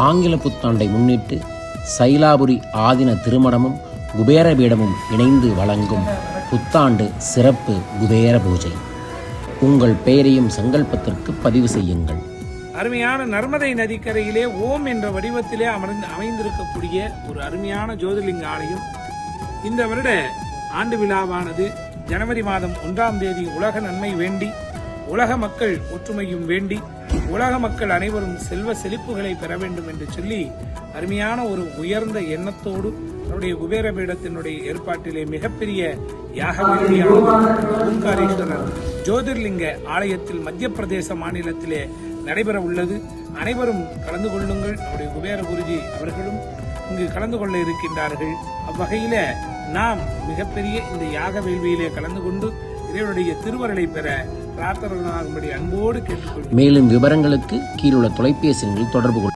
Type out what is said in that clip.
ஆங்கில புத்தாண்டை முன்னிட்டு சைலாபுரி ஆதின திருமணமும் குபேரபீடமும் இணைந்து வழங்கும் புத்தாண்டு சிறப்பு குபேர பூஜை. உங்கள் பெயரையும் சங்கல்பத்திற்கு பதிவு செய்யுங்கள். அருமையான நர்மதை நதிக்கரையிலே ஓம் என்ற வடிவத்திலே அமைந்திருக்கக்கூடிய ஒரு அருமையான ஜோதிர்லிங்க ஆலயம். இந்த வருட ஆண்டு விழாவானது ஜனவரி மாதம் 1ஆம் தேதி உலக நன்மை வேண்டி, உலக மக்கள் ஒற்றுமையும் வேண்டி, உலக மக்கள் அனைவரும் செல்வ செழிப்புகளை பெற வேண்டும் என்று சொல்லி அருமையான ஒரு உயர்ந்த எண்ணத்தோடு நம்முடைய குபேரபீடத்தினுடைய ஏற்பாட்டிலே மிகப்பெரிய யாக வேள்வியானது ஓம்காரேஸ்வரர் ஜோதிர்லிங்க ஆலயத்தில் மத்திய பிரதேச மாநிலத்திலே நடைபெற உள்ளது. அனைவரும் கலந்து கொள்ளுங்கள். நம்முடைய குபேர குருஜி அவர்களும் இங்கு கலந்து கொள்ள இருக்கின்றார்கள். அவ்வகையில நாம் மிகப்பெரிய இந்த யாக வேள்வியிலே கலந்து கொண்டு இறைவனுடைய திருவருளை பெற பிரார்த்தனையாகும்படி அன்போடு கேட்டுக்கொள்கிறேன். மேலும் விவரங்களுக்கு கீழுள்ள தொலைபேசி எண்ணில் தொடர்பு கொள்ளுங்கள்.